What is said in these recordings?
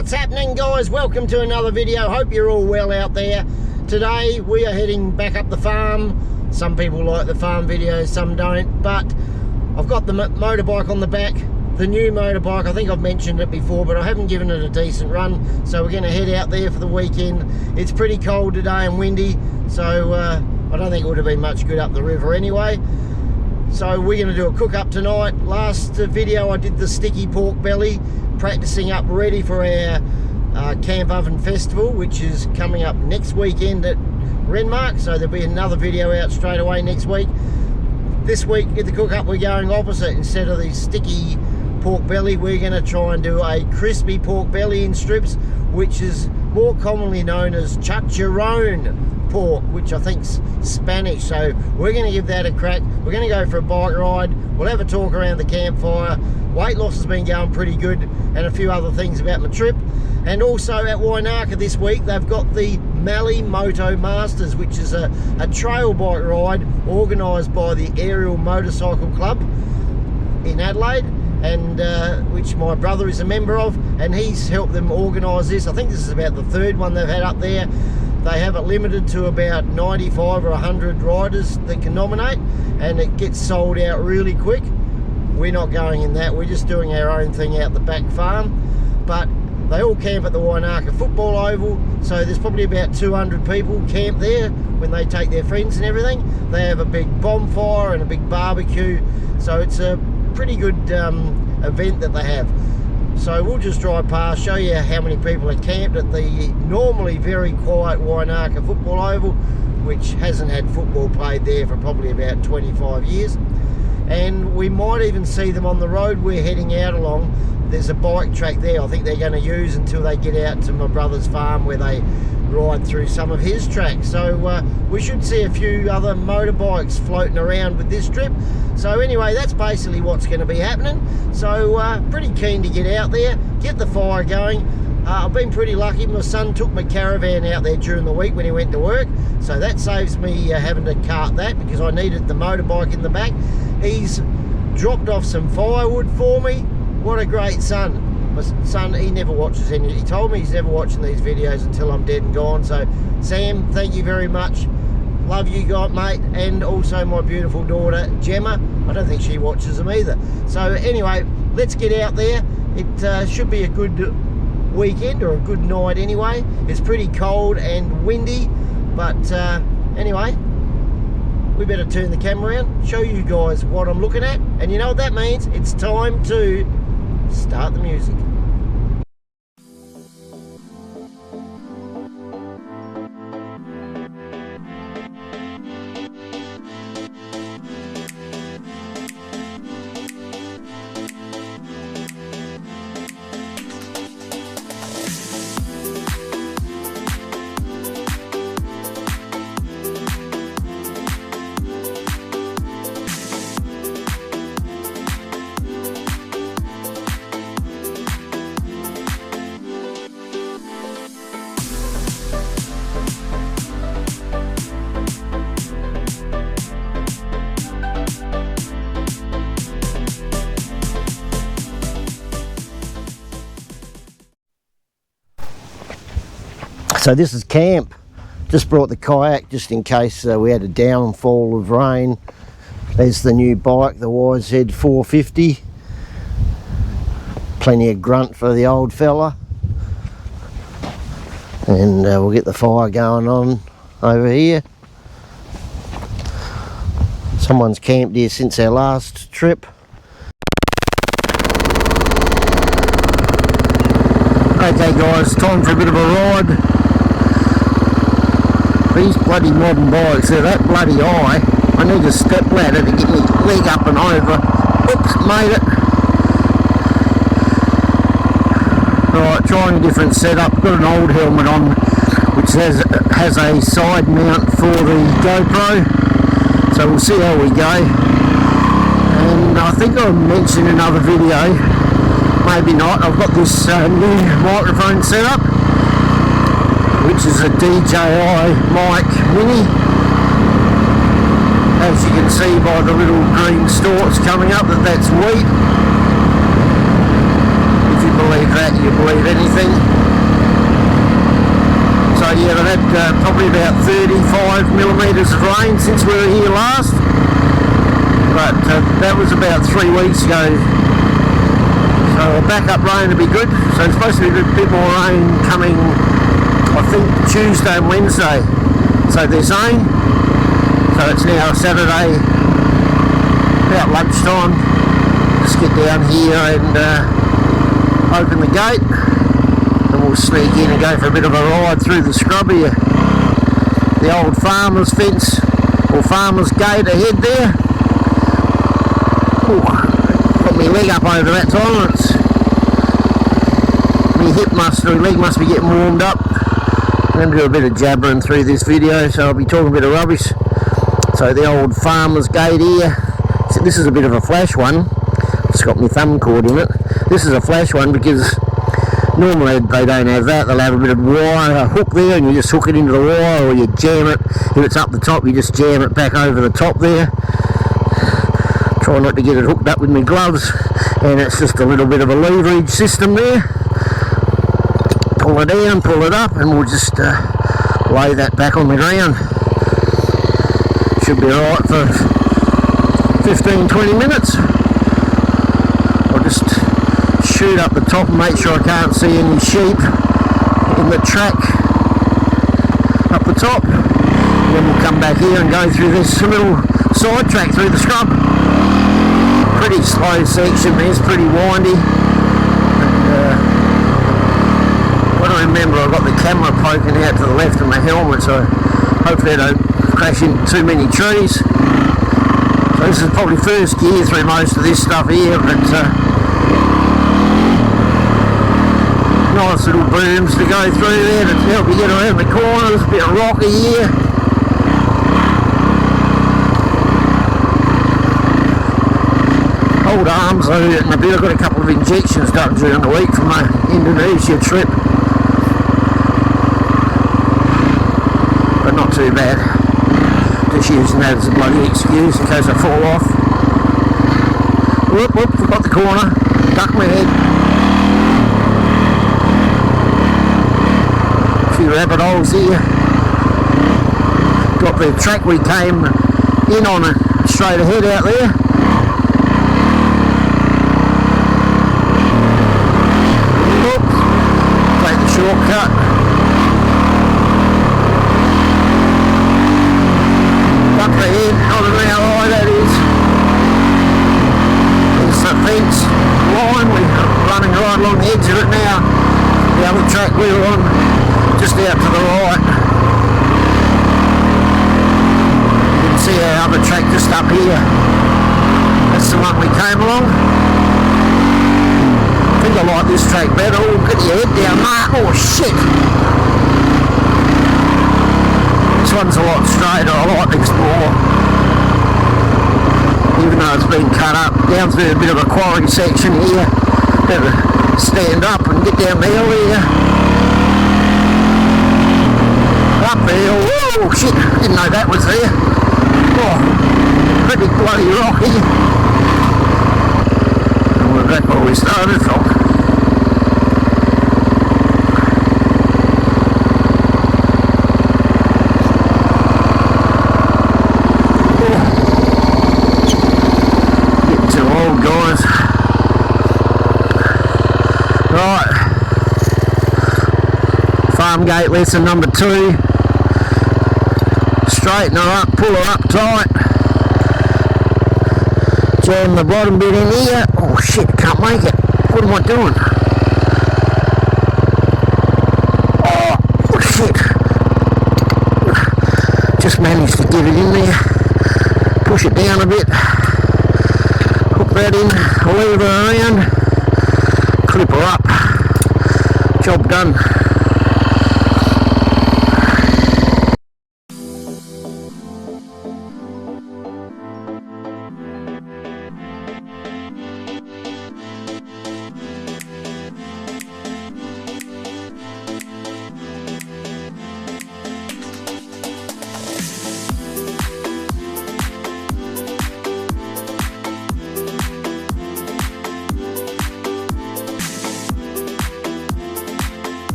What's happening, guys? Welcome to another video. Hope you're all well out there. Today we are heading back up the farm. Some people like the farm videos, some don't, but I've got the motorbike on the back, the new motorbike. I think I've mentioned it before, but I haven't given it a decent run, so we're going to head out there for the weekend. It's pretty cold today and windy, so I don't think it would have been much good up the river anyway. So we're going to do a cook up tonight. Last video I did the sticky pork belly, practicing up ready for our camp oven festival, which is coming up next weekend at Renmark. So there'll be another video out straight away next week. This week at the cook up we're going opposite. Instead of the sticky pork belly, we're going to try and do a crispy pork belly in strips, which is more commonly known as chicharrone pork, which I think's Spanish. So we're going to give that a crack. We're going to go for a bike ride. We'll have a talk around the campfire. Weight loss has been going pretty good, and a few other things about my trip. And also at Wainaka this week they've got the Mallee Moto Masters, which is a trail bike ride organised by the Aerial Motorcycle Club in Adelaide, and which my brother is a member of, and he's helped them organise this. I think this is about the third one they've had up there. They have it limited to about 95 or 100 riders that can nominate, and it gets sold out really quick. We're not going in that, we're just doing our own thing out the back farm. But they all camp at the Wainaka football oval, so there's probably about 200 people camp there when they take their friends and everything. They have a big bonfire and a big barbecue, so it's a pretty good event that they have. So we'll just drive past, show you how many people are camped at the normally very quiet Wainaka football oval, which hasn't had football played there for probably about 25 years. And we might even see them on the road we're heading out along. There's a bike track there I think they're going to use until they get out to my brother's farm, where they ride through some of his tracks. So we should see a few other motorbikes floating around with this trip. So anyway, that's basically what's going to be happening. So pretty keen to get out there, get the fire going. I've been pretty lucky. My son took my caravan out there during the week when he went to work, so that saves me having to cart that, because I needed the motorbike in the back. He's dropped off some firewood for me. What a great son. My son, he never watches any. He told me he's never watching these videos until I'm dead and gone. So Sam, thank you very much. Love you guys, mate. And also my beautiful daughter Gemma. I don't think she watches them either. So anyway, let's get out there. It should be a good weekend, or a good night anyway. It's pretty cold and windy, but anyway, we better turn the camera around, show you guys what I'm looking at, and you know what that means. It's time to start the music. So this is camp. Just brought the kayak just in case we had a downfall of rain. There's the new bike, the YZ 450. Plenty of grunt for the old fella. And we'll get the fire going on over here. Someone's camped here since our last trip. Okay guys, time for a bit of a ride. These bloody modern bikes, they're that bloody high. I need a step ladder to get my leg up and over. Oops, made it. Alright, trying a different setup. Got an old helmet on which has a side mount for the GoPro. So we'll see how we go. And I think I mentioned in another video, maybe not, I've got this new microphone setup, which is a DJI mic mini. As you can see by the little green stalks coming up, that's wheat. If you believe that, you believe anything. So yeah, they've had probably about 35 millimetres of rain since we were here last, but that was about 3 weeks ago. So a backup rain would be good. So it's supposed to be a bit more rain coming, I think, Tuesday and Wednesday. So they're saying. So it's now Saturday, about lunchtime. Just get down here and open the gate, and we'll sneak in and go for a bit of a ride through the scrub here. The old farmer's fence, or farmer's gate ahead there. Ooh, got my leg up over that tolerance. My leg must be getting warmed up. I'm going to do a bit of jabbering through this video, so I'll be talking a bit of rubbish. So the old farmer's gate here. So this is a bit of a flash one. It's got my thumb caught in it. This is a flash one because normally they don't have that. They'll have a bit of wire, a hook there, and you just hook it into the wire, or you jam it. If it's up the top, you just jam it back over the top there. Try not to get it hooked up with my gloves, and it's just a little bit of a leverage system there. Pull it down, pull it up, and we'll just lay that back on the ground. Should be alright for 15-20 minutes. I'll just shoot up the top and make sure I can't see any sheep in the track up the top. And then we'll come back here and go through this little side track through the scrub. Pretty slow section, it's pretty windy. And, when I remember, I've got the camera poking out to the left of my helmet, so hopefully I don't crash into too many trees. So this is probably first gear through most of this stuff here, but nice little booms to go through there to help you get around the corners. A bit of rocky here. Old arms are hurting a bit. I've got a couple of injections done during the week from my Indonesia trip. But not too bad. Just using that as a bloody excuse in case I fall off. Whoop, whoop, forgot the corner. Duck my head. A few rabbit holes here. Got the track we came in on straight ahead out there. Whoop. Take the shortcut. Up ahead, I don't know how high that is. There's the fence line, we're running right along the edge of it now. The other track we were on, just out to the right. You can see our other track just up here. That's the one we came along. I think I like this track better. Oh, get your head down, Mark. Oh, shit. This one's a lot straighter, I like this more. Even though it's been cut up, down through a bit of a quarry section here. Have to stand up and get down the hill here. Up the hill, whoa, shit, didn't know that was there. Oh, pretty bloody rocky. And we're back where we started from. Right, farm gate lesson number 2. Straighten her up, pull her up tight. Jam the bottom bit in here. Oh shit, can't make it. What am I doing? Oh shit. Just managed to get it in there. Push it down a bit. Hook that in, lever her around. Clip her up. Job done.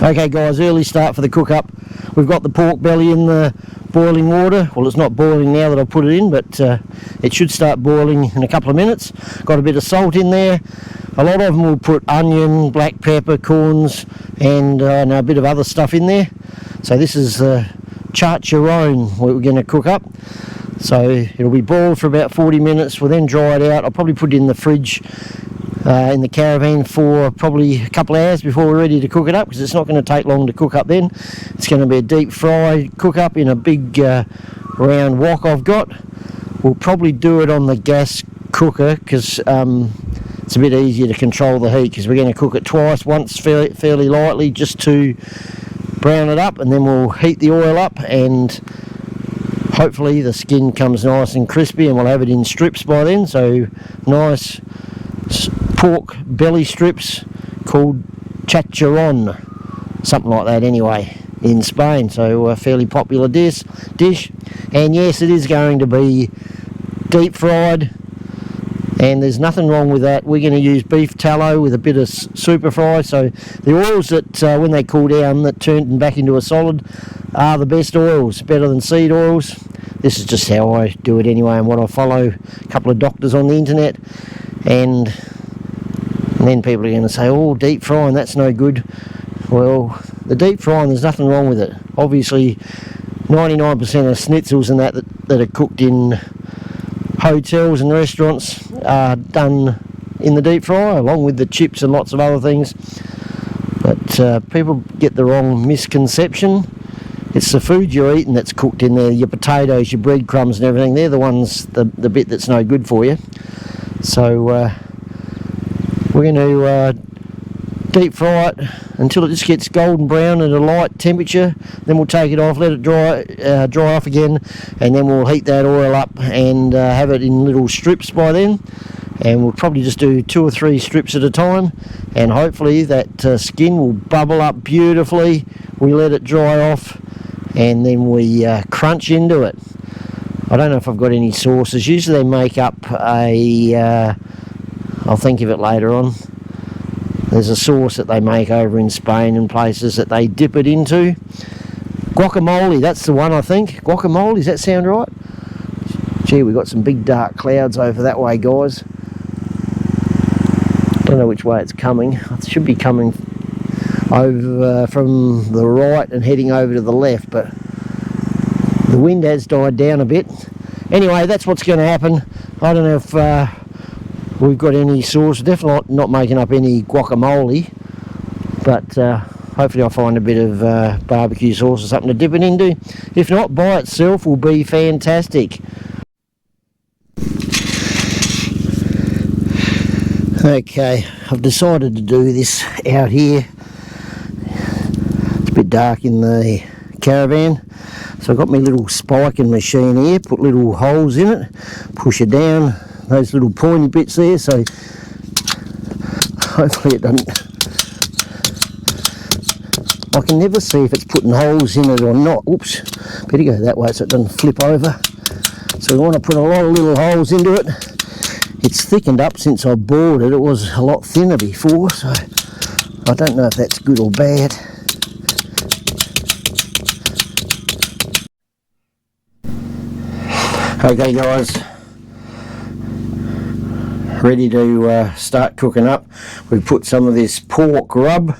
Okay guys, early start for the cook up. We've got the pork belly in the boiling water. Well, it's not boiling now that I've put it in, but it should start boiling in a couple of minutes. Got a bit of salt in there. A lot of them will put onion, black pepper, corns, and a bit of other stuff in there. So this is chicharrone what we're going to cook up. So it'll be boiled for about 40 minutes. We'll then dry it out. I'll probably put it in the fridge in the caravan for probably a couple of hours before we're ready to cook it up, because it's not going to take long to cook up then. It's going to be a deep fry cook up in a big round wok I've got. We'll probably do it on the gas cooker because it's a bit easier to control the heat, because we're going to cook it twice, once fairly lightly just to brown it up, and then we'll heat the oil up and hopefully the skin comes nice and crispy, and we'll have it in strips by then. So nice pork belly strips called chicharrone, something like that anyway, in Spain. So a fairly popular dish. And yes, it is going to be deep fried, and there's nothing wrong with that. We're going to use beef tallow with a bit of super fry. So the oils that when they cool down, that turn back into a solid, are the best oils, better than seed oils. This is just how I do it anyway, and what I follow a couple of doctors on the internet. And then people are going to say, oh, deep frying, that's no good. Well, the deep frying, there's nothing wrong with it. Obviously 99% of schnitzels and that are cooked in hotels and restaurants are done in the deep fryer, along with the chips and lots of other things. But people get the wrong misconception. It's the food you're eating that's cooked in there. Your potatoes, your breadcrumbs and everything, they're the ones, the bit that's no good for you. So we're going to deep fry it until it just gets golden brown at a light temperature. Then we'll take it off, let it dry off again, and then we'll heat that oil up and have it in little strips by then. And we'll probably just do 2 or 3 strips at a time, and hopefully that skin will bubble up beautifully. We let it dry off, and then we crunch into it. I don't know if I've got any sauces. Usually they make up a I'll think of it later on. There's a sauce that they make over in Spain and places that they dip it into. Guacamole, that's the one, I think. Guacamole, does that sound right? Gee, we've got some big dark clouds over that way, guys. Don't know which way it's coming. It should be coming over from the right and heading over to the left, but the wind has died down a bit. Anyway, that's what's going to happen. I don't know if we've got any sauce. Definitely not making up any guacamole, but hopefully I'll find a bit of barbecue sauce or something to dip it into. If not, by itself will be fantastic. Okay, I've decided to do this out here. It's a bit dark in the caravan, so I've got my little spiking machine here, put little holes in it, push it down, those little pointy bits there, so hopefully it doesn't. I can never see if it's putting holes in it or not. Oops, better go that way so it doesn't flip over. So we want to put a lot of little holes into it. It's thickened up since I bored it. It was a lot thinner before, so I don't know if that's good or bad. Okay guys, ready to start cooking up. We've put some of this pork ribs,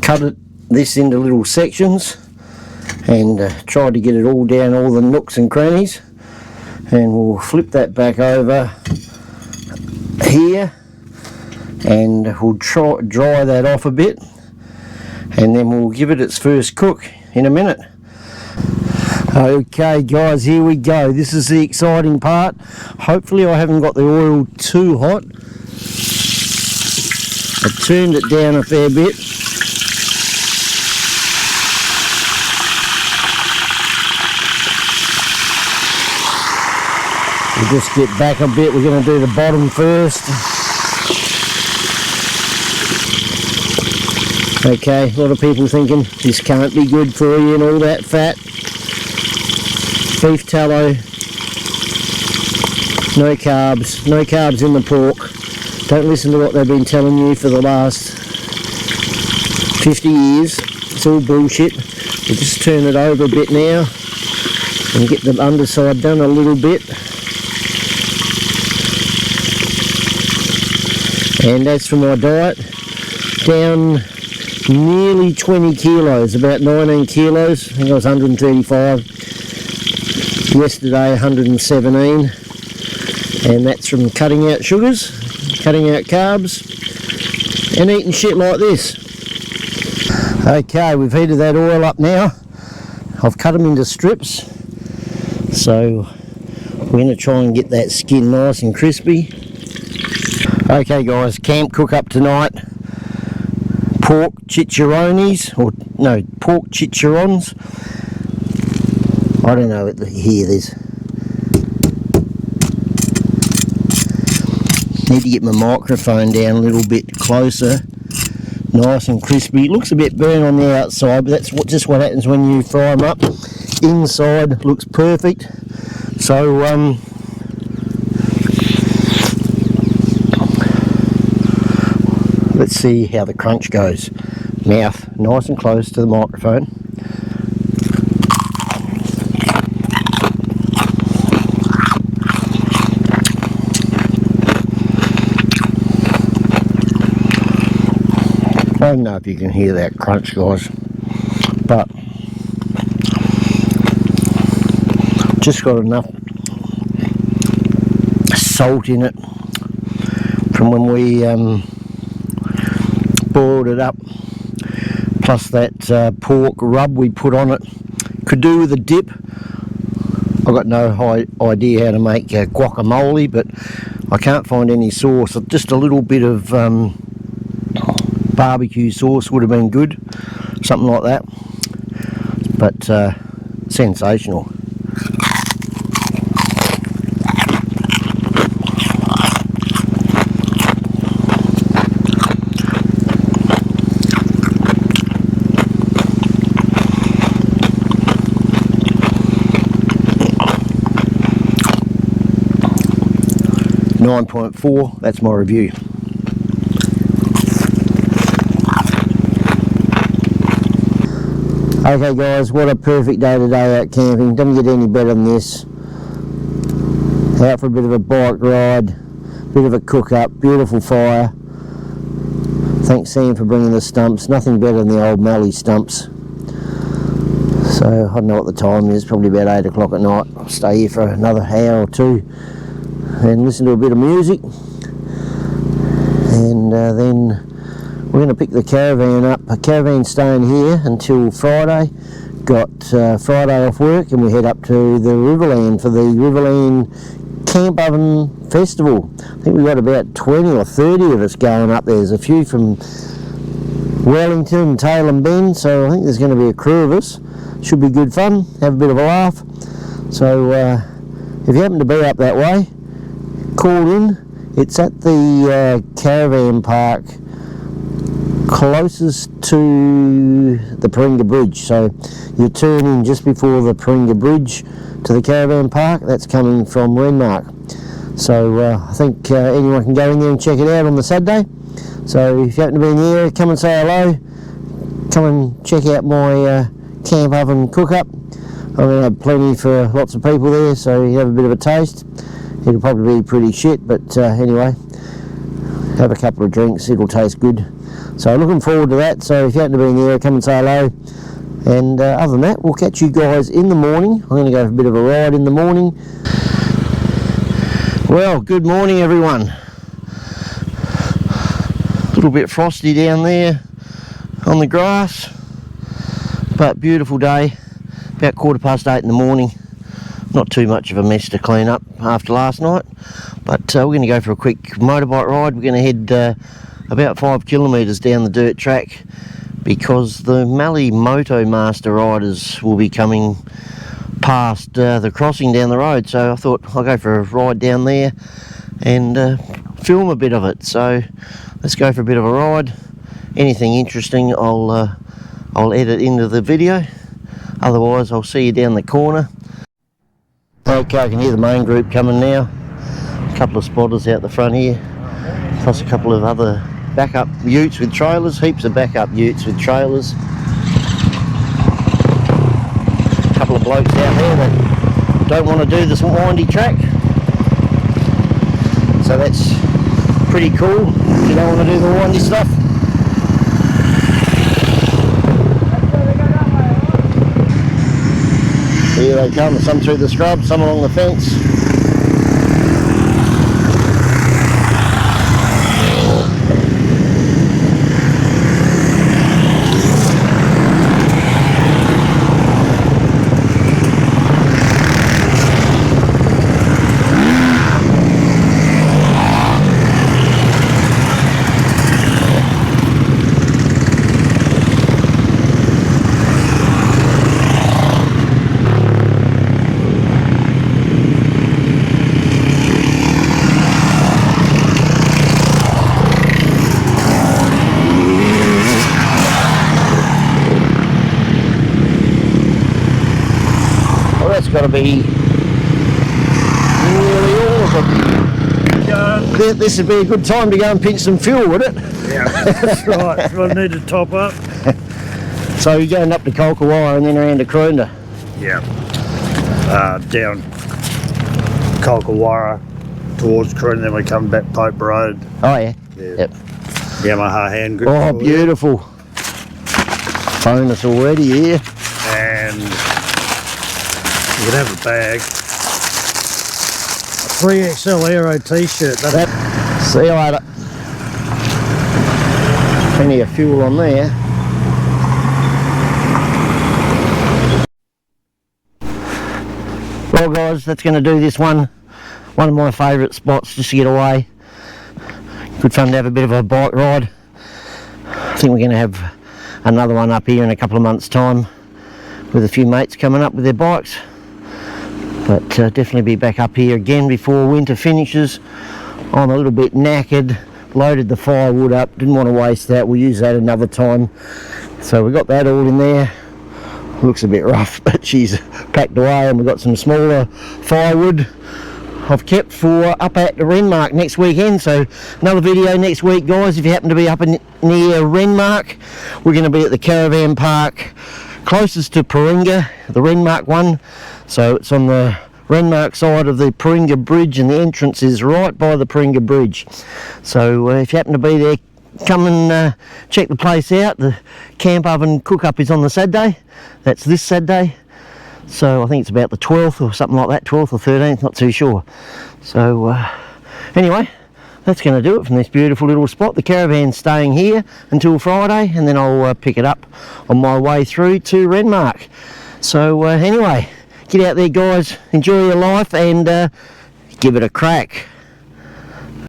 cut this into little sections, and tried to get it all down all the nooks and crannies. And we'll flip that back over here, and we'll dry that off a bit, and then we'll give it its first cook in a minute. Okay guys, here we go. This is the exciting part. Hopefully I haven't got the oil too hot. I've turned it down a fair bit. We'll just get back a bit. We're going to do the bottom first. Okay, a lot of people thinking this can't be good for you and all that fat. Beef tallow, no carbs in the pork. Don't listen to what they've been telling you for the last 50 years. It's all bullshit. We just turn it over a bit now and get the underside done a little bit. And as for my diet, down nearly 20 kilos, about 19 kilos. I think I was 135. Yesterday 117. And that's from cutting out sugars, cutting out carbs, and eating shit like this. Okay, we've heated that oil up now. I've cut them into strips. So we're going to try and get that skin nice and crispy. Okay guys, camp cook up tonight. Pork chicharrones, or no, pork chicharrones. I don't know what to hear this. Need to get my microphone down a little bit closer. Nice and crispy. It looks a bit burnt on the outside, but that's just what happens when you fry them up. Inside looks perfect. So let's see how the crunch goes. Mouth nice and close to the microphone. I don't know if you can hear that crunch, guys, but just got enough salt in it from when we boiled it up, plus that pork rub we put on it. Could do with a dip. I've got no idea how to make guacamole, but I can't find any sauce. Just a little bit of barbecue sauce would have been good, something like that, but sensational. .4, that's my review. Okay guys, what a perfect day today out camping. Doesn't get any better than this. Out for a bit of a bike ride, bit of a cook up, beautiful fire. Thanks Sam for bringing the stumps. Nothing better than the old Mallee stumps. So I don't know what the time is, probably about 8 o'clock at night. I'll stay here for another hour or two and listen to a bit of music, and then we're going to pick the caravan up. A caravan staying here until Friday. Got Friday off work and we head up to the Riverland for the Riverland Camp Oven Festival. I think we've got about 20 or 30 of us going up there. There's a few from Wellington, Tail and Bend, so I think there's going to be a crew of us. Should be good fun, have a bit of a laugh. So if you happen to be up that way, call in. It's at the caravan park closest to the Paringa Bridge, so you turn in just before the Paringa Bridge to the caravan park. That's coming from Renmark, so I think anyone can go in there and check it out on the Saturday. So if you happen to be in the area, come and say hello, come and check out my camp oven cook up. I'm going to have plenty for lots of people there, so you have a bit of a taste. It'll probably be pretty shit, but anyway, have a couple of drinks, it'll taste good. So looking forward to that. So if you happen to be in the area, come and say hello. And other than that, we'll catch you guys in the morning. I'm going to go for a bit of a ride in the morning. Well, good morning everyone. A little bit frosty down there on the grass, but beautiful day. About 8:15 in the morning. Not too much of a mess to clean up after last night, but we're going to go for a quick motorbike ride. We're going to head about 5 kilometres down the dirt track, because the Mallee Moto Master riders will be coming past the crossing down the road. So I thought I'll go for a ride down there and film a bit of it. So let's go for a bit of a ride. Anything interesting I'll edit into the video. Otherwise I'll see you down the corner. Okay, I can hear the main group coming now. A couple of spotters out the front here, plus a couple of other backup utes with trailers, heaps of backup utes with trailers. A couple of blokes out there that don't want to do this windy track, so that's pretty cool if you don't want to do the windy stuff. Here they come, some through the scrub, some along the fence. That's got to be really awesome. This would be a good time to go and pinch some fuel, would it? Yeah, that's right. I need to top up. So you're going up to Kolkawara and then around to Croonda? Yeah. Down Kolkawara towards Croonda, then we come back Pope Road. Oh yeah. Yep. Yamaha hand grip. Oh, beautiful. Bonus already here. And you can have a bag. A 3XL Aero t-shirt. See you later. Plenty of fuel on there. Well guys, that's going to do this one. One of my favourite spots just to get away. Good fun to have a bit of a bike ride. I think we're going to have another one up here in a couple of months' time with a few mates coming up with their bikes. But definitely be back up here again before winter finishes. I'm a little bit knackered, loaded the firewood up, didn't want to waste that, we'll use that another time. So we got that all in there. Looks a bit rough, but she's packed away, and we've got some smaller firewood I've kept for up at the Renmark next weekend. So another video next week guys, if you happen to be up near Renmark. We're going to be at the caravan park closest to Paringa, the Renmark one. So it's on the Renmark side of the Paringa Bridge, and the entrance is right by the Paringa Bridge. So if you happen to be there, come and check the place out. The camp oven cook up is on the Saturday. That's this Saturday. So I think it's about the 12th or something like that, 12th or 13th, not too sure. So anyway, that's going to do it from this beautiful little spot. The caravan's staying here until Friday, and then I'll pick it up on my way through to Renmark. So anyway, get out there guys, enjoy your life, and give it a crack.